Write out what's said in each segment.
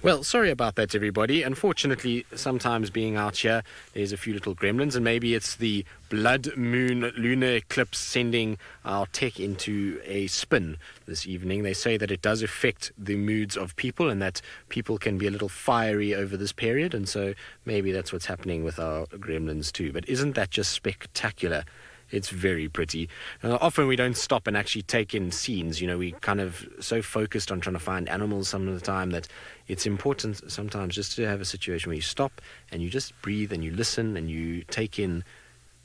Well, sorry about that, everybody. Unfortunately, sometimes being out here, there's a few little gremlins, and maybe it's the blood moon lunar eclipse sending our tech into a spin this evening. They say that it does affect the moods of people and that people can be a little fiery over this period, and so maybe that's what's happening with our gremlins too. But isn't that just spectacular? It's very pretty. Often we don't stop and actually take in scenes. You know, we kind of so focused on trying to find animals some of the time that it's important sometimes just to have a situation where you stop and you just breathe and you listen and you take in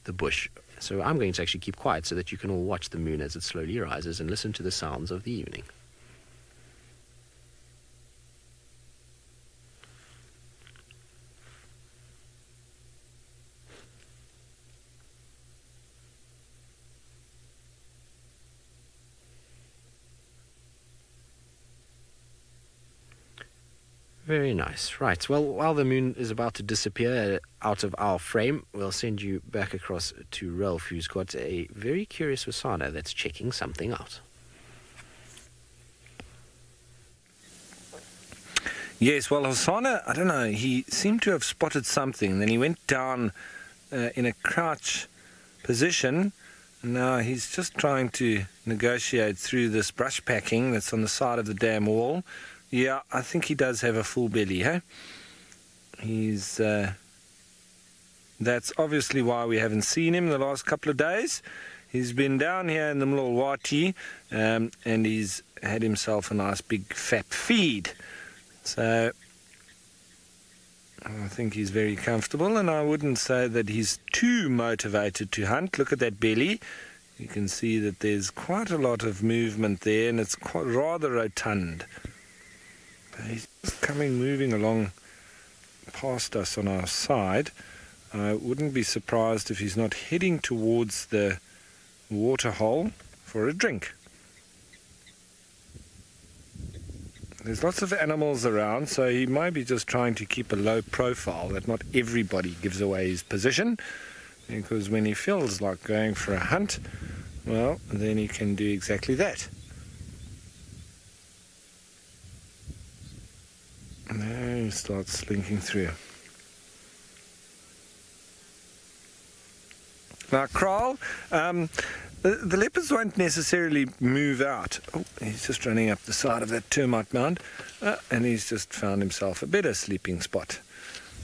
the bush. So I'm going to actually keep quiet so that you can all watch the moon as it slowly rises and listen to the sounds of the evening. Very nice. Right. Well, while the moon is about to disappear out of our frame, we'll send you back across to Ralph, who's got a very curious Hosana that's checking something out. Yes, well, Hosana, I don't know, he seemed to have spotted something. Then he went down in a crouch position. Now he's just trying to negotiate through this brush packing that's on the side of the dam wall. Yeah, I think he does have a full belly, hey? He's, that's obviously why we haven't seen him the last couple of days. He's been down here in the Mlolwati, and he's had himself a nice big fat feed. So, I think he's very comfortable, and I wouldn't say that he's too motivated to hunt. Look at that belly. You can see that there's quite a lot of movement there, and it's quite rather rotund. He's just moving along past us on our side. I wouldn't be surprised if he's not heading towards the water hole for a drink. There's lots of animals around, so he might be just trying to keep a low profile, that not everybody gives away his position, because when he feels like going for a hunt, well, then he can do exactly that. Now he starts slinking through. Now, Kral, the leopards won't necessarily move out. Oh, he's just running up the side of that termite mound, and he's just found himself a better sleeping spot.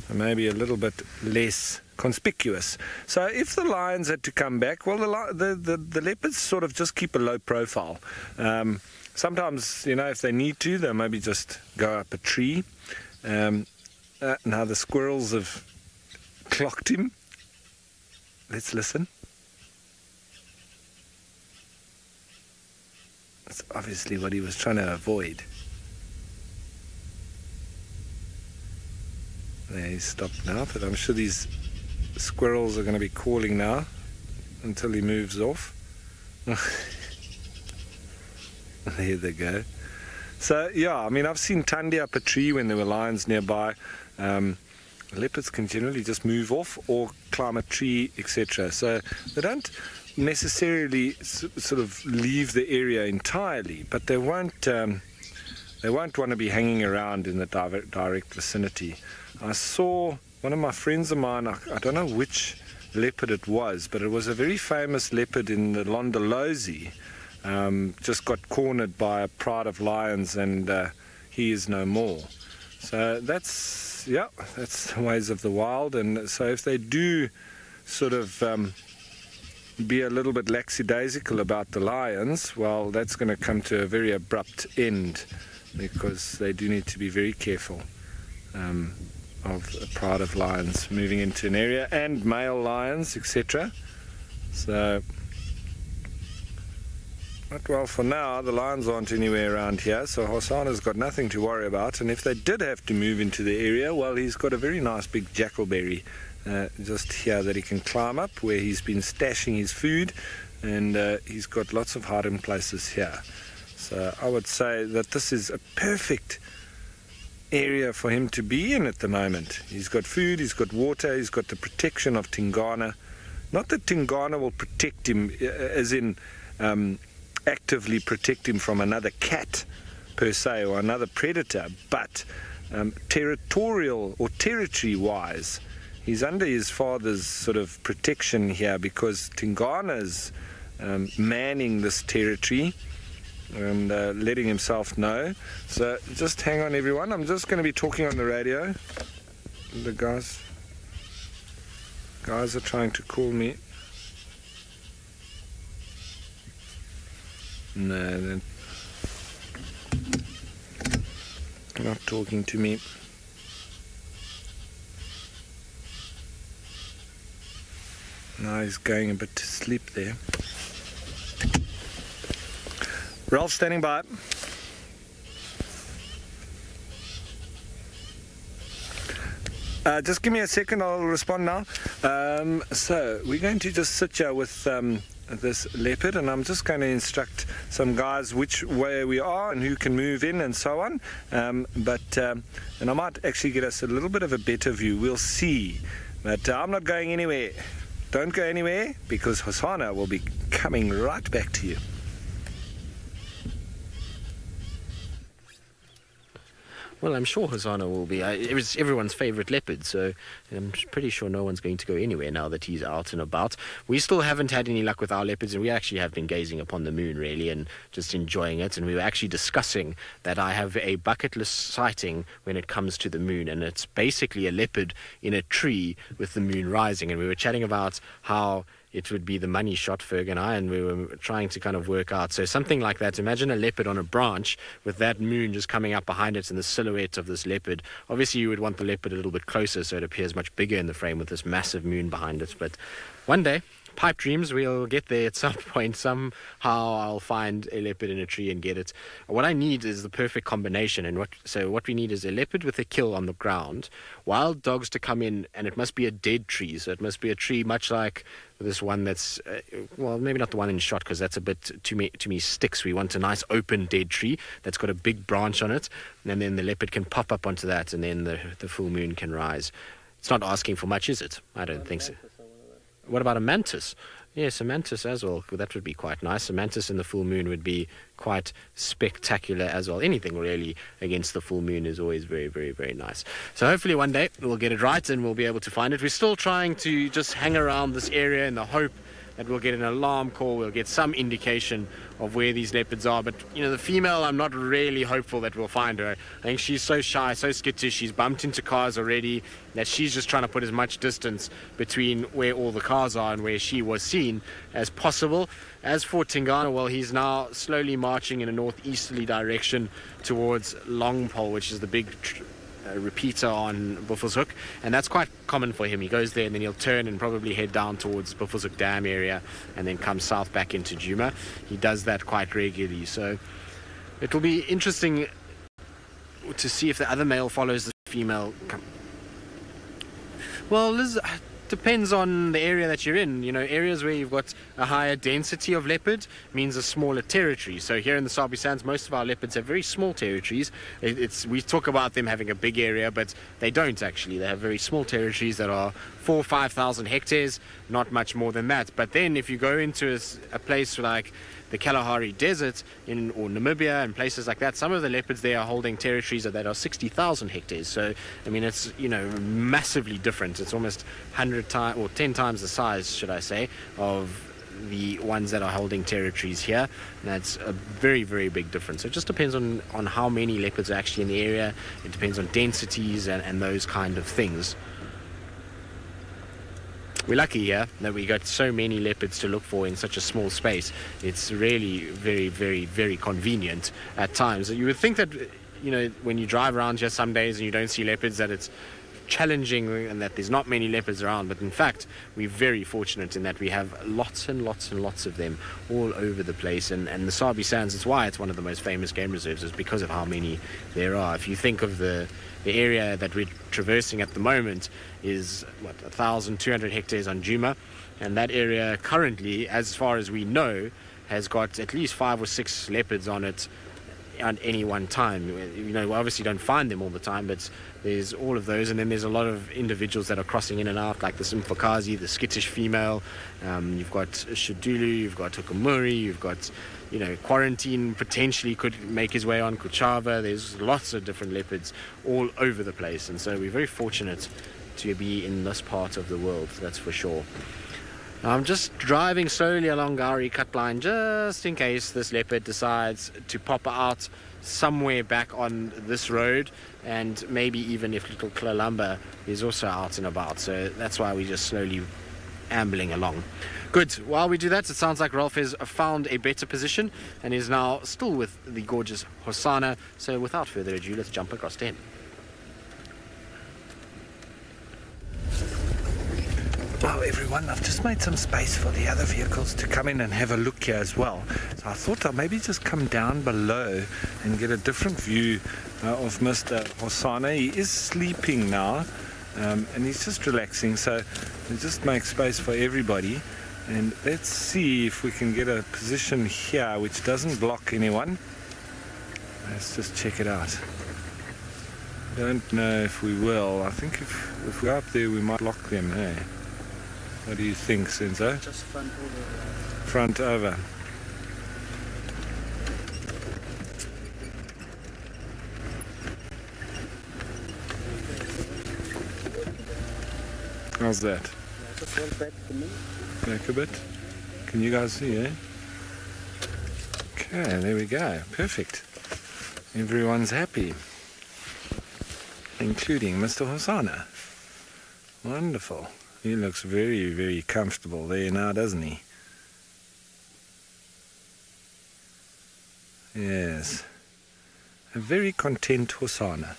Maybe a little bit less conspicuous. So if the lions had to come back, well, the leopards sort of just keep a low profile. Sometimes, you know, if they need to, they'll maybe just go up a tree. Now the squirrels have clocked him. Let's listen. That's obviously what he was trying to avoid. There, he's stopped now, but I'm sure these squirrels are going to be calling now until he moves off. There they go. So, yeah, I mean, I've seen Tandy up a tree when there were lions nearby. Leopards can generally just move off or climb a tree, etc. So they don't necessarily sort of leave the area entirely, but they won't want to be hanging around in the direct vicinity. I saw one of my friends of mine, I don't know which leopard it was, but it was a very famous leopard in the Londolozi. Just got cornered by a pride of lions, and he is no more. So that's the ways of the wild. And so if they do sort of be a little bit lackadaisical about the lions, well, that's going to come to a very abrupt end, because they do need to be very careful of a pride of lions moving into an area, and male lions, etc. So, but well, for now, the lions aren't anywhere around here, so Hosana's got nothing to worry about. And if they did have to move into the area, well, he's got a very nice big jackalberry just here that he can climb up, where he's been stashing his food, and he's got lots of hiding places here. So I would say that this is a perfect area for him to be in at the moment. He's got food, he's got water, he's got the protection of Tingana. Not that Tingana will protect him, as in actively protect him from another cat per se, or another predator, but territorial or territory-wise. He's under his father's sort of protection here because Tingana's manning this territory and letting himself know. So just hang on, everyone. I'm just going to be talking on the radio. The guys are trying to call me. No, they're not talking to me. Now he's going a bit to sleep there. Ralph standing by. Just give me a second, I'll respond now. So we're going to just sit here with this leopard, and I'm just going to instruct some guys which way we are and who can move in and so on. And I might actually get us a little bit of a better view. We'll see. But I'm not going anywhere. Don't go anywhere, because Hosanna will be coming right back to you. Well, I'm sure Hosanna will be. It was everyone's favourite leopard, so I'm pretty sure no one's going to go anywhere now that he's out and about. We still haven't had any luck with our leopards, and we actually have been gazing upon the moon, really, and just enjoying it. And we were actually discussing that I have a bucket list sighting when it comes to the moon, and it's basically a leopard in a tree with the moon rising. And we were chatting about how it would be the money shot, Ferg and I, and we were trying to kind of work out. So something like that. Imagine a leopard on a branch with that moon just coming up behind it and the silhouette of this leopard. Obviously, you would want the leopard a little bit closer so it appears much bigger in the frame with this massive moon behind it. But one day, pipe dreams, we'll get there at some point. Somehow I'll find a leopard in a tree and get it. What I need is the perfect combination. And what we need is a leopard with a kill on the ground, wild dogs to come in, and it must be a dead tree. So it must be a tree much like this one that's, well, maybe not the one in shot, because that's a bit to me sticks. We want a nice open dead tree that's got a big branch on it, and then the leopard can pop up onto that, and then the full moon can rise. It's not asking for much, is it? I don't think so. What about a mantis? Yes, a mantis as well. That would be quite nice. A mantis in the full moon would be quite spectacular as well. Anything really against the full moon is always very, very, very nice. So hopefully one day we'll get it right and we'll be able to find it. We're still trying to just hang around this area in the hope that we'll get an alarm call, we'll get some indication of where these leopards are. But, you know, the female, I'm not really hopeful that we'll find her. I think she's so shy, so skittish, she's bumped into cars already, that she's just trying to put as much distance between where all the cars are and where she was seen as possible. As for Tingana, well, he's now slowly marching in a northeasterly direction towards Longpole, which is the big repeater on Buffelshoek, and that's quite common for him. He goes there and then he'll turn and probably head down towards Buffelshoek Dam area and then come south back into Djuma. He does that quite regularly, so it will be interesting to see if the other male follows the female. Well, Liz, depends on the area that you're in. You know, areas where you've got a higher density of leopard means a smaller territory. So here in the Sabi Sands, most of our leopards have very small territories. We talk about them having a big area, but they don't actually. They have very small territories that are 4,000 or 5,000 hectares, not much more than that. But then if you go into a place like the Kalahari Desert or Namibia and places like that, some of the leopards there are holding territories that are 60,000 hectares. So, I mean, it's, you know, massively different. It's almost 100 times or 10 times the size, should I say, of the ones that are holding territories here. And that's a very, very big difference. So it just depends on how many leopards are actually in the area. It depends on densities and those kind of things. We're lucky here that we got so many leopards to look for in such a small space. It's really very, very, very convenient at times. You would think that, you know, when you drive around here some days and you don't see leopards, that it's challenging and that there's not many leopards around. But in fact, we're very fortunate in that we have lots and lots and lots of them all over the place. And the Sabi Sands, it's why it's one of the most famous game reserves, is because of how many there are. If you think of the area that we're traversing at the moment is 1,200 hectares on Djuma, and that area currently, as far as we know, has got at least 5 or 6 leopards on it at any one time. You know, we obviously don't find them all the time, but there's all of those, and then there's a lot of individuals that are crossing in and out, like the Simfakazi, the skittish female. You've got Shudulu, you've got Hukumuri, you've got, you know, Quarantine potentially could make his way on Kuchava. There's lots of different leopards all over the place, and so we're very fortunate to be in this part of the world, that's for sure. I'm just driving slowly along Gowrie cut line just in case this leopard decides to pop out somewhere back on this road, and maybe even if little Klalamba is also out and about. So that's why we're just slowly ambling along. Good. While we do that, it sounds like Ralph has found a better position and is now still with the gorgeous Hosanna. So without further ado, let's jump across 10. Well, everyone, I've just made some space for the other vehicles to come in and have a look here as well. So I thought I'll maybe just come down below and get a different view of Mr. Hosanna. He is sleeping now, and he's just relaxing. So we'll just make space for everybody. And let's see if we can get a position here which doesn't block anyone. Let's just check it out. Don't know if we will. I think if we're up there, we might block them, hey? What do you think, Senzo? Just front over. Front over. How's that? Yeah, just roll back a minute. Back a bit. Can you guys see, eh? Okay, there we go. Perfect. Everyone's happy. Including Mr. Hosanna. Wonderful. He looks very, very comfortable there now, doesn't he? Yes. A very content Hosanna.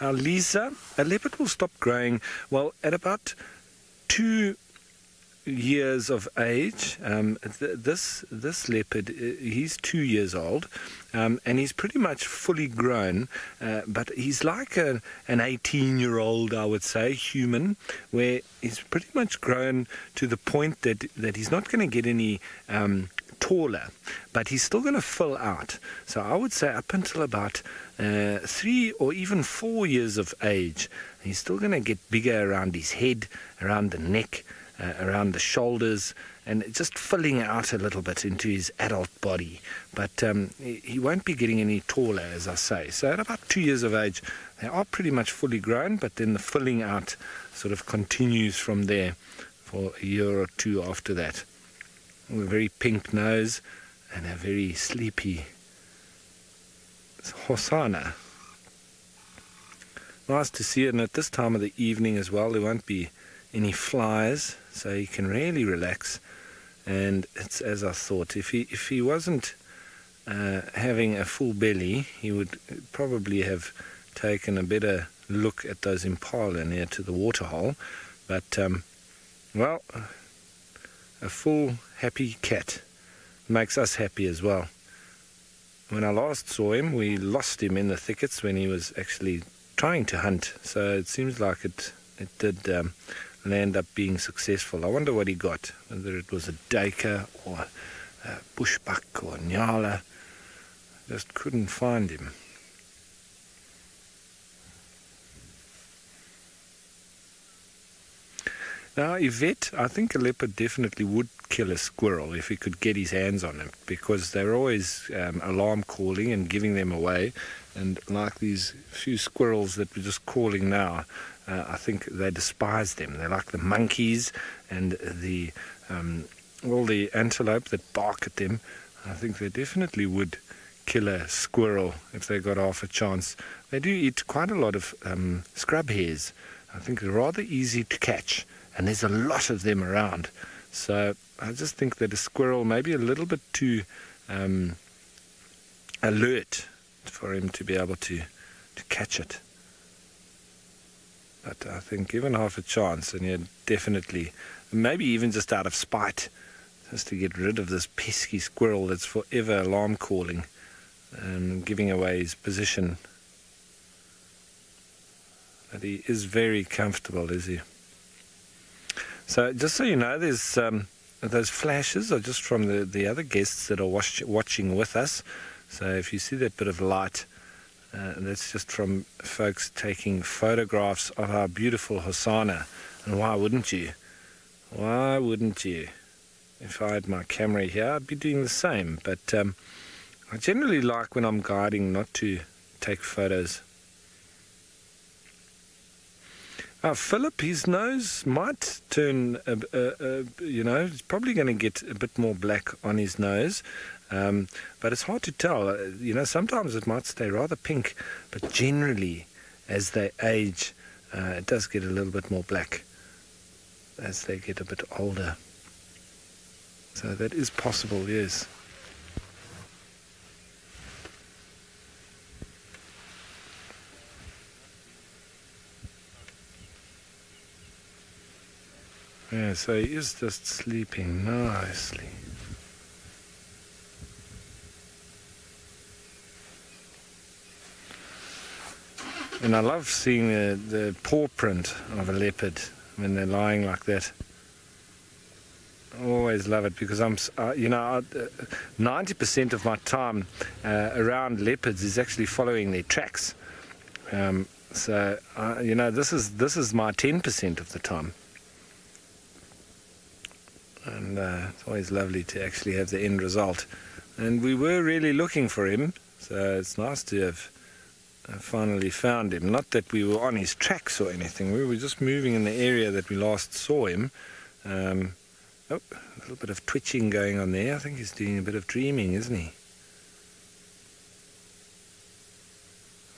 Now, Lisa, a leopard will stop growing, well, at about 2 years of age. This leopard, he's 2 years old, and he's pretty much fully grown, but he's like an 18-year-old, I would say, human, where he's pretty much grown to the point that he's not going to get any taller, but he's still going to fill out. So I would say up until about 3 or even 4 years of age, he's still going to get bigger around his head, around the neck, around the shoulders, and just filling out a little bit into his adult body. But he won't be getting any taller, as I say. So at about 2 years of age, they are pretty much fully grown, but then the filling out sort of continues from there for a year or two after that. With a very pink nose and a very sleepy Hosanna. Nice to see it, and at this time of the evening as well, there won't be any flies, so you can really relax. And it's as I thought. If he wasn't having a full belly, he would probably have taken a better look at those impala near to the waterhole. But well, a full happy cat makes us happy as well. When I last saw him, we lost him in the thickets when he was actually trying to hunt. So it seems like it did land up being successful. I wonder what he got, whether it was a duiker or a bushbuck or a nyala. Just couldn't find him. Now, Yvette, I think a leopard definitely would kill a squirrel if he could get his hands on it, because they're always alarm calling and giving them away. And like these few squirrels that we're just calling now, I think they despise them. They're like the monkeys and the all the antelope that bark at them. I think they definitely would kill a squirrel if they got half a chance. They do eat quite a lot of scrub hares. I think they're rather easy to catch, and there's a lot of them around. So I just think that a squirrel may be a little bit too alert for him to be able to catch it. But I think given half a chance, and you'd definitely, maybe even just out of spite, just to get rid of this pesky squirrel that's forever alarm calling and giving away his position. But he is very comfortable, is he? So just so you know, there's those flashes are just from the other guests that are watching with us. So if you see that bit of light, that's just from folks taking photographs of our beautiful Hosanna. And why wouldn't you? Why wouldn't you? If I had my camera here, I'd be doing the same. But I generally like, when I'm guiding, not to take photos. Philip, his nose might turn, you know, he's probably going to get a bit more black on his nose. But it's hard to tell. You know, sometimes it might stay rather pink, but generally, as they age, it does get a little bit more black as they get a bit older. So that is possible, yes. Yeah, so he is just sleeping nicely. And I love seeing the paw print of a leopard when they're lying like that. I always love it, because you know, 90% of my time around leopards is actually following their tracks. So you know, this is my 10% of the time. And it's always lovely to actually have the end result. And we were really looking for him, so it's nice to have finally found him. Not that we were on his tracks or anything, we were just moving in the area that we last saw him. Oh, a little bit of twitching going on there. I think he's doing a bit of dreaming, isn't he?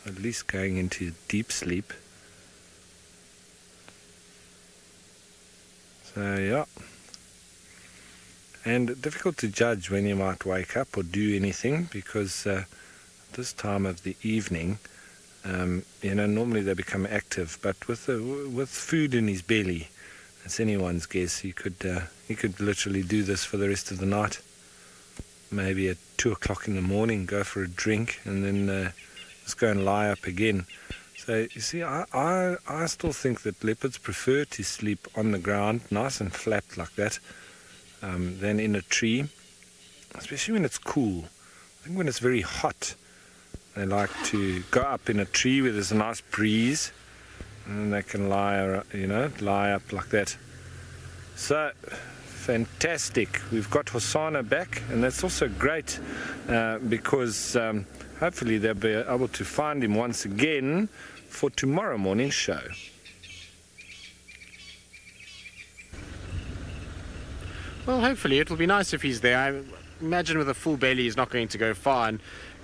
At least going into deep sleep. So yeah. And difficult to judge when you might wake up or do anything, because this time of the evening, you know, normally they become active, but with food in his belly, it's anyone's guess. He could literally do this for the rest of the night. Maybe at 2 o'clock in the morning, go for a drink, and then just go and lie up again. So you see, I still think that leopards prefer to sleep on the ground, nice and flat like that, than in a tree, especially when it's cool. I think when it's very hot, they like to go up in a tree where there's a nice breeze, and then they can lie up like that. So fantastic. We've got Hosanna back, and that's also great because hopefully they'll be able to find him once again for tomorrow morning's show. Well, hopefully it'll be nice if he's there. I imagine with a full belly he's not going to go far, and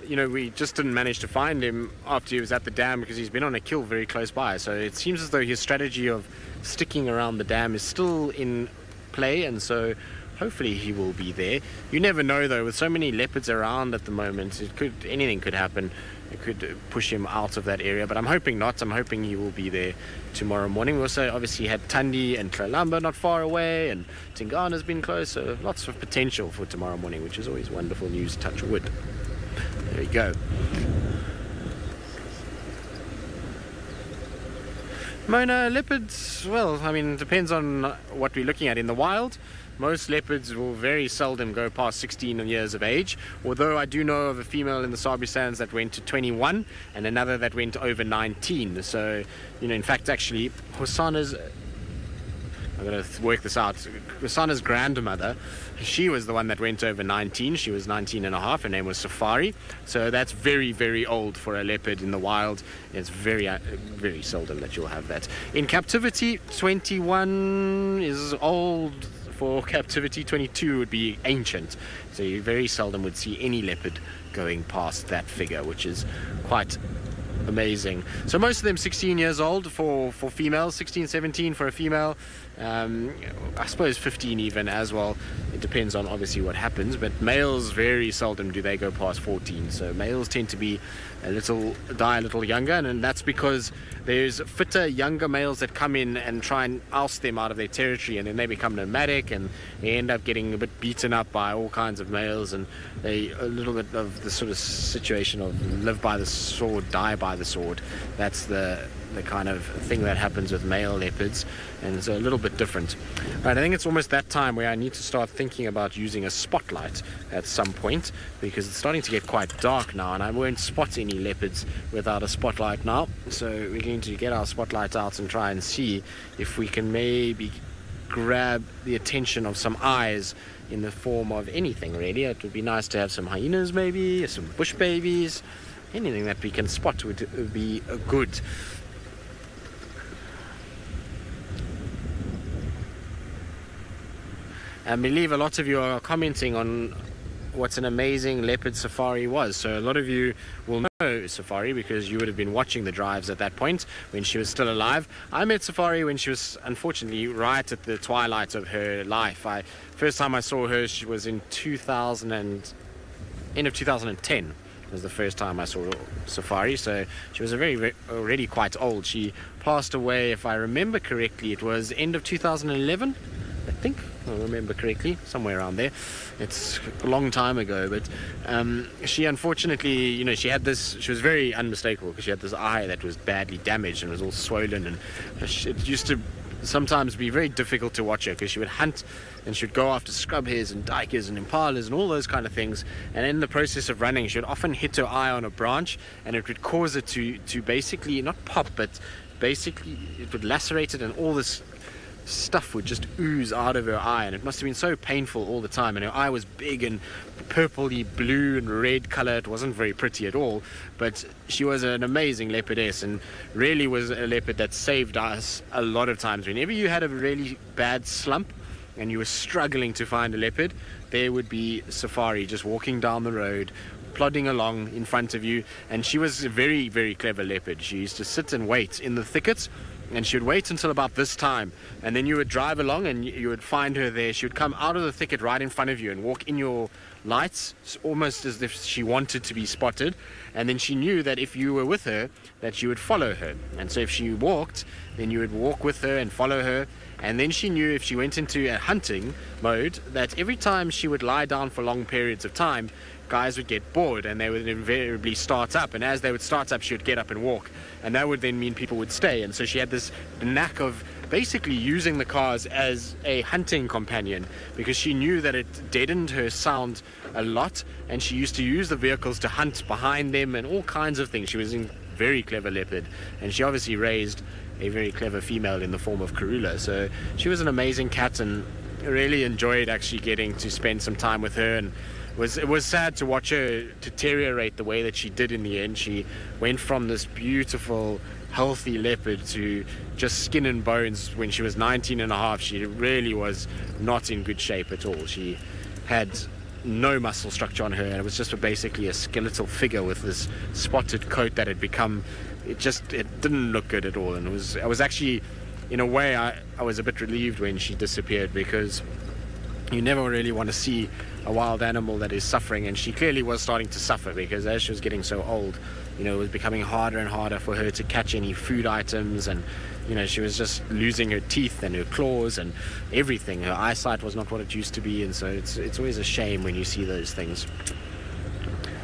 you know, we just didn't manage to find him after he was at the dam because he's been on a kill very close by. So it seems as though his strategy of sticking around the dam is still in play, and so hopefully he will be there. You never know though, with so many leopards around at the moment, anything could happen. It could push him out of that area, but I'm hoping not. I'm hoping he will be there tomorrow morning. We also obviously had Tandi and Tlalamba not far away, and Tingana's been close, so lots of potential for tomorrow morning, which is always wonderful news. Touch wood. There we go. Mona, leopards, well, I mean, it depends on what we're looking at. In the wild, most leopards will very seldom go past 16 years of age, although I do know of a female in the Sabi Sands that went to 21 and another that went over 19. So, you know, in fact, actually, Hosanna's, I'm going to work this out, Hosanna's grandmother, she was the one that went over 19. She was 19 and a half. Her name was Safari. So that's very, very old for a leopard in the wild. It's very, very seldom that you'll have that. In captivity, 21 is old. For captivity, 22 would be ancient. So you very seldom would see any leopard going past that figure, which is quite amazing. So most of them 16 years old for females, 16, 17 for a female. I suppose 15 even as well. It depends on obviously what happens, but males very seldom do they go past 14. So males tend to be die a little younger, and that's because there's fitter younger males that come in and try and oust them out of their territory, and then they become nomadic and they end up getting a bit beaten up by all kinds of males, and they a little bit of the sort of situation of live by the sword, die by the sword. That's the the kind of thing that happens with male leopards, and it's a little bit different. Right, I think it's almost that time where I need to start thinking about using a spotlight at some point, because it's starting to get quite dark now and I won't spot any leopards without a spotlight now. So we're going to get our spotlight out and try and see if we can maybe grab the attention of some eyes in the form of anything really. It would be nice to have some hyenas, maybe some bush babies. Anything that we can spot would be good. I believe a lot of you are commenting on what an amazing leopard safari was. So a lot of you will know Safari because you would have been watching the drives at that point when she was still alive. I met Safari when she was unfortunately right at the twilight of her life. First time I saw her, she was in end of 2010. Was the first time I saw Safari, so she was already quite old. She passed away, if I remember correctly, it was end of 2011, I think, I remember correctly, somewhere around there. It's a long time ago, but she unfortunately, she had this, she was very unmistakable because she had this eye that was badly damaged and was all swollen, and it used to sometimes be very difficult to watch her because she would hunt and she would go after scrub hares and duikers and impalas and all those kind of things, and in the process of running she would often hit her eye on a branch and it would cause it to basically not pop, but basically it would lacerate it and all this stuff would just ooze out of her eye, and it must have been so painful all the time, and her eye was big and purpley blue and red color. It wasn't very pretty at all, but she was an amazing leopardess and really was a leopard that saved us a lot of times. Whenever you had a really bad slump and you were struggling to find a leopard, there would be Safari just walking down the road, plodding along in front of you. And she was a very, very clever leopard. She used to sit and wait in the thickets, and she would wait until about this time, and then you would drive along and you would find her there. She would come out of the thicket right in front of you and walk in your lights, almost as if she wanted to be spotted, and then she knew that if you were with her that you would follow her, and so if she walked, then you would walk with her and follow her. And then she knew if she went into a hunting mode that every time she would lie down for long periods of time, guys would get bored and they would invariably start up, and as they would start up she would get up and walk, and that would then mean people would stay. And so she had this knack of basically using the cars as a hunting companion because she knew that it deadened her sound a lot, and she used to use the vehicles to hunt behind them and all kinds of things. She was a very clever leopard, and she obviously raised a very clever female in the form of Karula. So she was an amazing cat, and really enjoyed actually getting to spend some time with her. And it was sad to watch her deteriorate the way that she did in the end. She went from this beautiful, healthy leopard to just skin and bones when she was 19 and a half. She really was not in good shape at all. She had no muscle structure on her, and it was just basically a skeletal figure with this spotted coat that had become, it didn't look good at all. And I was actually, in a way, I was a bit relieved when she disappeared, because you never really want to see a wild animal that is suffering, and she clearly was starting to suffer because as she was getting so old, it was becoming harder and harder for her to catch any food items, and she was just losing her teeth and her claws and everything. Her eyesight was not what it used to be, and so it's always a shame when you see those things.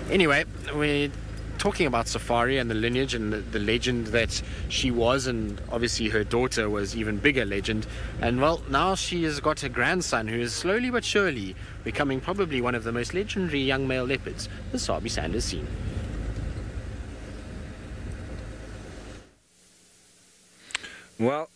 Anyway, we're talking about Safari and the lineage and the legend that she was, and obviously her daughter was even bigger legend. And well, now she has got a grandson who is slowly but surely becoming probably one of the most legendary young male leopards the Sabi Sand has seen. Well,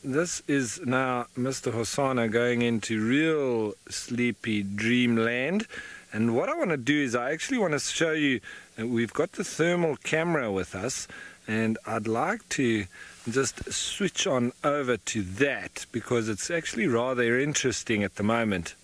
this is now Mr. Hosanna going into real sleepy dreamland. And what I want to do is I actually want to show you, we've got the thermal camera with us, and I'd like to just switch on over to that because it's actually rather interesting at the moment.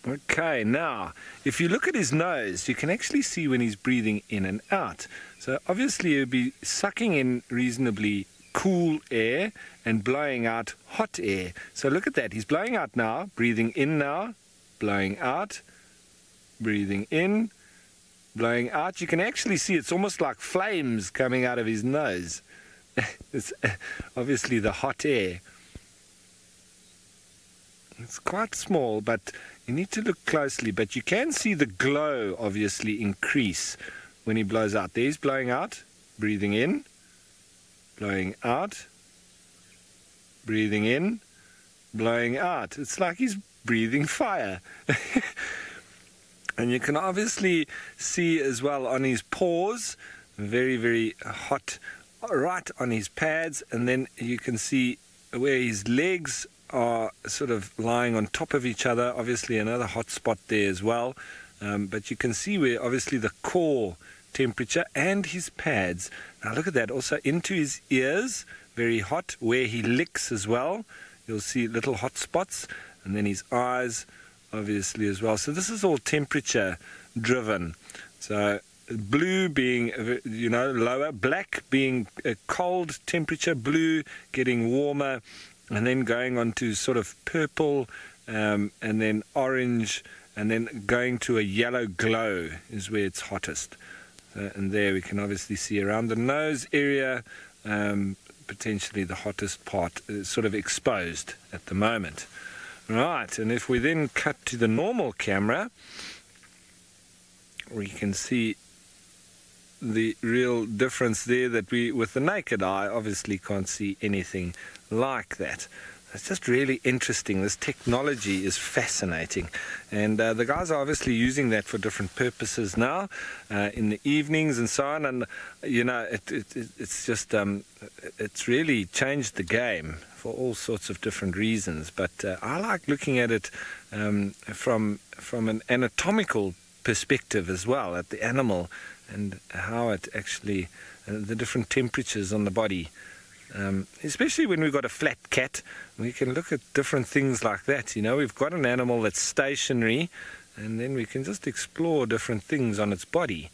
Okay, now, if you look at his nose, you can actually see when he's breathing in and out. So obviously he'll be sucking in reasonably cool air and blowing out hot air. So look at that, he's blowing out now, breathing in now, blowing out, breathing in, blowing out. You can actually see it's almost like flames coming out of his nose. It's obviously the hot air. It's quite small, but you need to look closely. But you can see the glow obviously increase when he blows out. There he's blowing out, breathing in, blowing out, breathing in, blowing out. It's like he's breathing fire. And you can obviously see as well on his paws, very, very hot, right on his pads, and then you can see where his legs are sort of lying on top of each other, obviously another hot spot there as well. But you can see where obviously the core temperature and his pads. Now look at that, also into his ears, very hot, where he licks as well. You'll see little hot spots, and then his eyes obviously as well. So this is all temperature driven. So blue being, you know, lower, black being a cold temperature, blue getting warmer, and then going on to sort of purple, and then orange, and then going to a yellow glow is where it's hottest. And there we can obviously see around the nose area, potentially the hottest part is sort of exposed at the moment. Right, and if we then cut to the normal camera, we can see the real difference there that we, with the naked eye, obviously can't see anything like that. It's just really interesting. This technology is fascinating, and the guys are obviously using that for different purposes now, in the evenings and so on. And you know, it's just it's really changed the game for all sorts of different reasons. But I like looking at it from an anatomical perspective as well, at the animal and how it actually the different temperatures on the body. Especially when we've got a flat cat, we can look at different things like that. You know, we've got an animal that's stationary, and then we can just explore different things on its body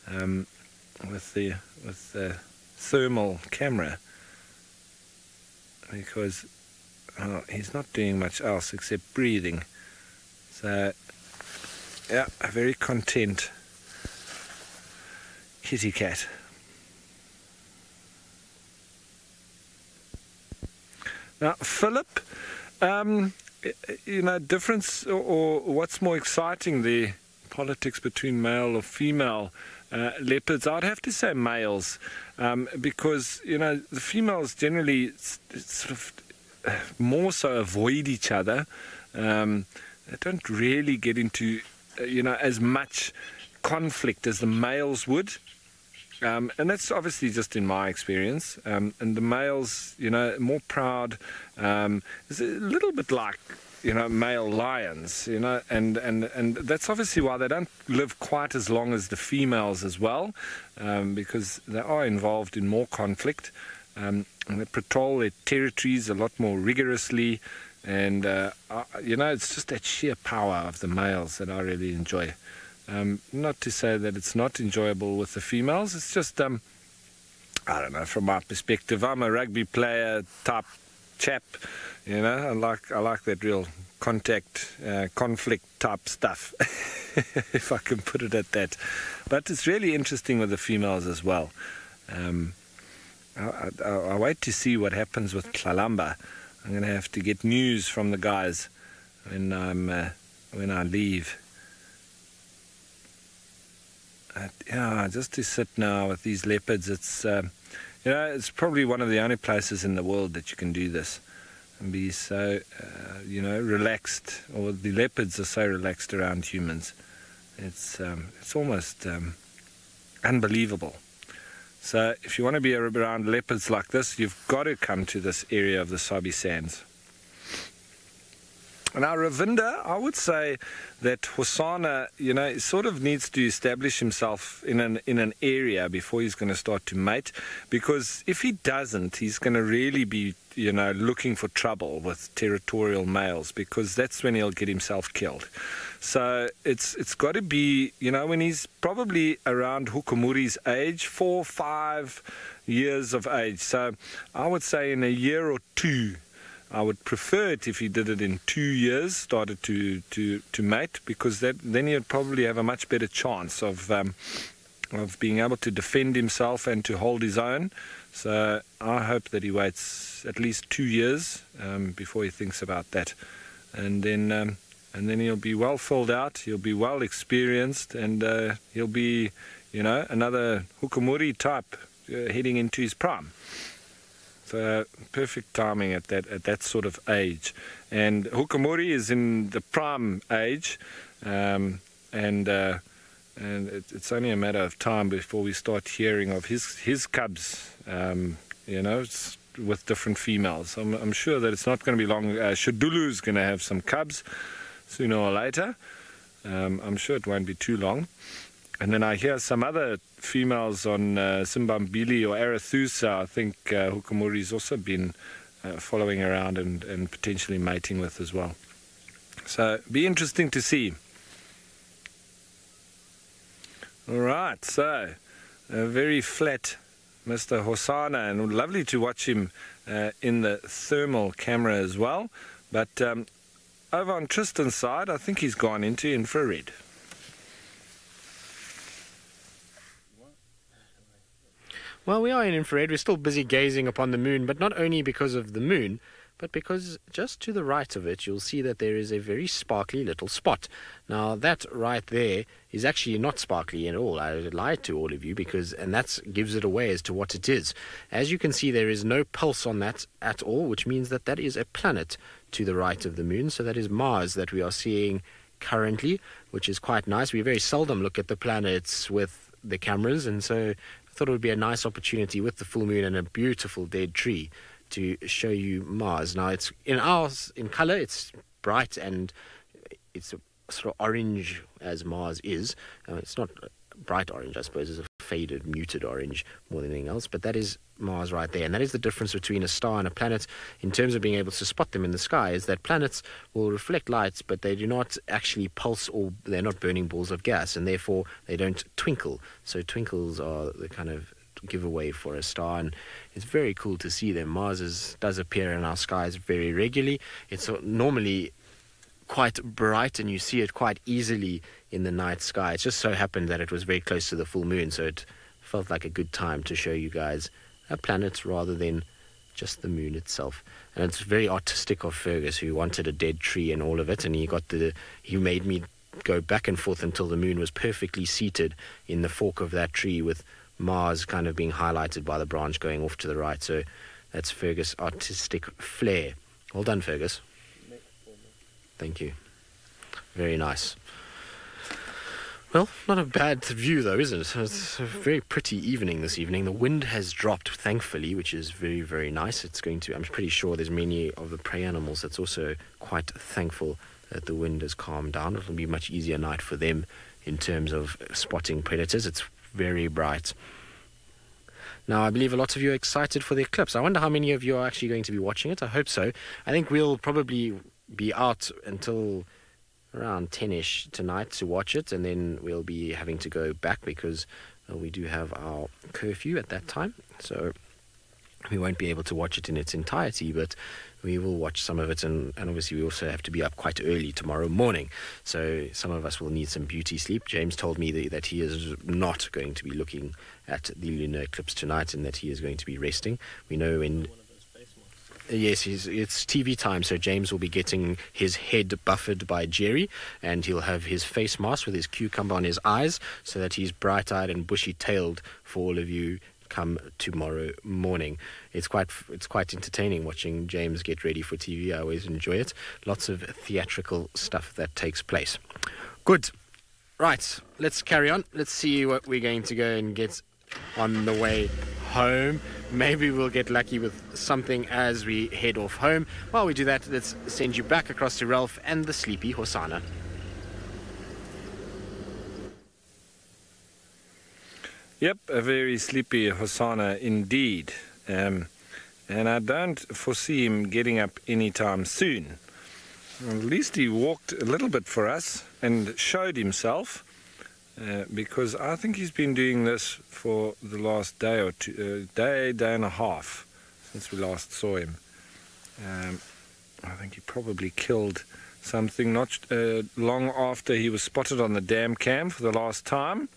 with the thermal camera, because he's not doing much else except breathing. So yeah, a very content kitty cat. Now, Philip, you know, difference or what's more exciting, the politics between male or female leopards? I'd have to say males, because, you know, the females generally sort of more so avoid each other. They don't really get into, you know, as much conflict as the males would. And that's obviously just in my experience. And the males, you know, more proud. It's a little bit like, you know, male lions, you know, and that's obviously why they don't live quite as long as the females as well, because they are involved in more conflict. And they patrol their territories a lot more rigorously. And, you know, it's just that sheer power of the males that I really enjoy. Not to say that it's not enjoyable with the females, it's just, I don't know, from my perspective, I'm a rugby player type chap, you know, I like that real contact, conflict type stuff, if I can put it at that. But it's really interesting with the females as well. I wait to see what happens with Tlalamba. I'm going to have to get news from the guys when I leave. Yeah, just to sit now with these leopards, it's you know, it's probably one of the only places in the world that you can do this and be so you know, relaxed, or the leopards are so relaxed around humans. It's almost unbelievable. So if you want to be around leopards like this, you've got to come to this area of the Sabi Sands. Now, Ravinda, I would say that Hosana, you know, sort of needs to establish himself in an area before he's going to start to mate, because if he doesn't, he's going to really be, you know, looking for trouble with territorial males, because that's when he'll get himself killed. So it's got to be, you know, when he's probably around Hukumuri's age, 4 or 5 years of age. So I would say in a year or two, I would prefer it if he did it in 2 years, started to mate, because then he'd probably have a much better chance of being able to defend himself and to hold his own. So I hope that he waits at least 2 years before he thinks about that, and then he'll be well filled out, he'll be well experienced, and he'll be, you know, another Hukumuri type heading into his prime. So perfect timing at that sort of age. And Hukamori is in the prime age, and it's only a matter of time before we start hearing of his cubs, you know, with different females. I'm sure that it's not going to be long. Shadulu's going to have some cubs sooner or later. I'm sure it won't be too long. And then I hear some other females on Simbambili or Arathusa. I think Hukamori's also been following around and potentially mating with as well. So be interesting to see. All right, so a very flat Mr. Hosana, and lovely to watch him in the thermal camera as well. But over on Tristan's side, I think he's gone into infrared. Well, we are in infrared. We're still busy gazing upon the moon, but not only because of the moon, but because just to the right of it, you'll see that there is a very sparkly little spot. Now, that right there is actually not sparkly at all. I lied to all of you, and that gives it away as to what it is. As you can see, there is no pulse on that at all, which means that that is a planet to the right of the moon. So that is Mars that we are seeing currently, which is quite nice. We very seldom look at the planets with the cameras, and so I thought it would be a nice opportunity with the full moon and a beautiful dead tree to show you Mars. Now, it's in color, it's bright and it's a sort of orange as Mars is. It's not bright orange, I suppose. It's a faded, muted orange more than anything else. But that is Mars right there. And that is the difference between a star and a planet in terms of being able to spot them in the sky, is that planets will reflect lights, but they do not actually pulse, or they're not burning balls of gas, and therefore they don't twinkle. So twinkles are the kind of giveaway for a star, and it's very cool to see them. Mars does appear in our skies very regularly. It's normally quite bright, and you see it quite easily in the night sky. It just so happened that it was very close to the full moon, so it felt like a good time to show you guys a planet rather than just the moon itself. And it's very artistic of Fergus, who wanted a dead tree and all of it, and he made me go back and forth until the moon was perfectly seated in the fork of that tree, with Mars kind of being highlighted by the branch going off to the right. So that's Fergus' artistic flair. Well done, Fergus. Thank you. Very nice. Well, not a bad view though, isn't it? It's a very pretty evening this evening. The wind has dropped, thankfully, which is very, very nice. I'm pretty sure there's many of the prey animals that's also quite thankful that the wind has calmed down. It'll be a much easier night for them in terms of spotting predators. It's very bright. Now, I believe a lot of you are excited for the eclipse. I wonder how many of you are actually going to be watching it. I hope so. I think we'll probably be out until around 10ish tonight to watch it, and then we'll be having to go back because we do have our curfew at that time. So we won't be able to watch it in its entirety, but we will watch some of it, and obviously we also have to be up quite early tomorrow morning, so some of us will need some beauty sleep. James told me that he is not going to be looking at the lunar eclipse tonight, and that he is going to be resting. We know yes, it's TV time, so James will be getting his head buffered by Jerry, and he'll have his face mask with his cucumber on his eyes, so that he's bright-eyed and bushy-tailed for all of you come tomorrow morning. It's quite entertaining watching James get ready for TV. I always enjoy it. Lots of theatrical stuff that takes place. Good. Right, let's carry on. Let's see what we're going to go and get on the way home. Maybe we'll get lucky with something as we head off home. While we do that, let's send you back across to Ralph and the sleepy Hosana. Yep, a very sleepy Hosana indeed. And I don't foresee him getting up anytime soon. At least he walked a little bit for us and showed himself, because I think he's been doing this for the last day or two, day and a half since we last saw him. I think he probably killed something not long after he was spotted on the dam cam for the last time.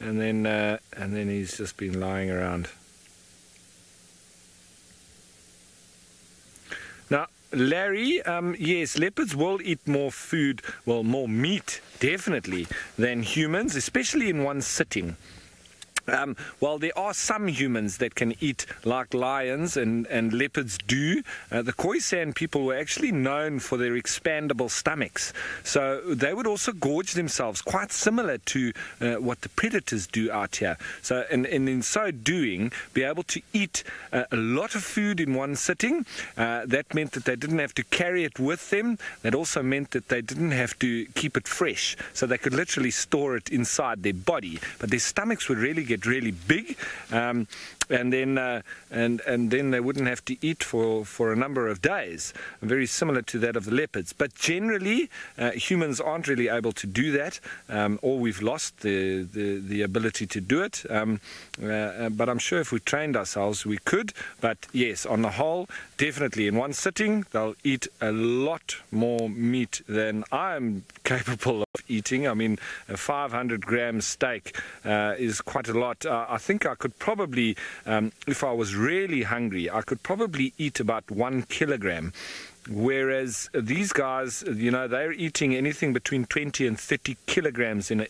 And then he's just been lying around. Now, Larry, yes, leopards will eat more food, well, more meat, definitely, than humans, especially in one sitting. While there are some humans that can eat like lions and leopards do, the Khoisan people were actually known for their expandable stomachs. So they would also gorge themselves, quite similar to what the predators do out here. So, and in so doing, be able to eat a lot of food in one sitting. That meant that they didn't have to carry it with them. That also meant that they didn't have to keep it fresh. So they could literally store it inside their body. But their stomachs would really get really big, and then they wouldn't have to eat for a number of days, very similar to that of the leopards. But generally, humans aren't really able to do that, or we've lost the ability to do it. But I'm sure if we trained ourselves, we could. But yes, on the whole, definitely in one sitting, they'll eat a lot more meat than I'm capable of eating. I mean, a 500-gram steak is quite a lot. I think I could probably, if I was really hungry, I could probably eat about 1 kilogram. Whereas these guys, you know, they're eating anything between 20 and 30 kilograms in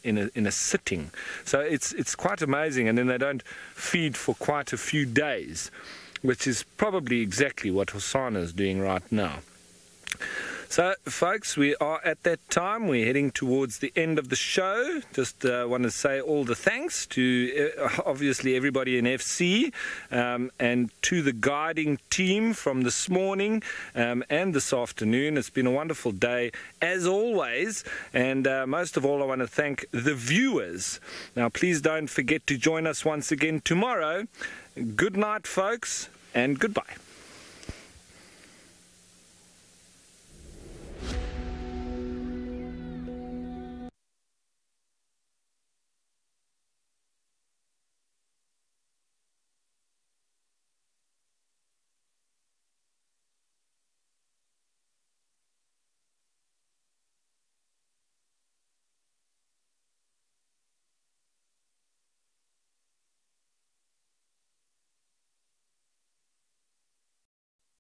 a sitting. So it's quite amazing. And then they don't feed for quite a few days, which is probably exactly what Hosana is doing right now. So, folks, we are at that time. We're heading towards the end of the show. Just want to say all the thanks to, obviously, everybody in FC and to the guiding team from this morning and this afternoon. It's been a wonderful day, as always. And most of all, I want to thank the viewers. Now, please don't forget to join us once again tomorrow. Good night, folks, and goodbye.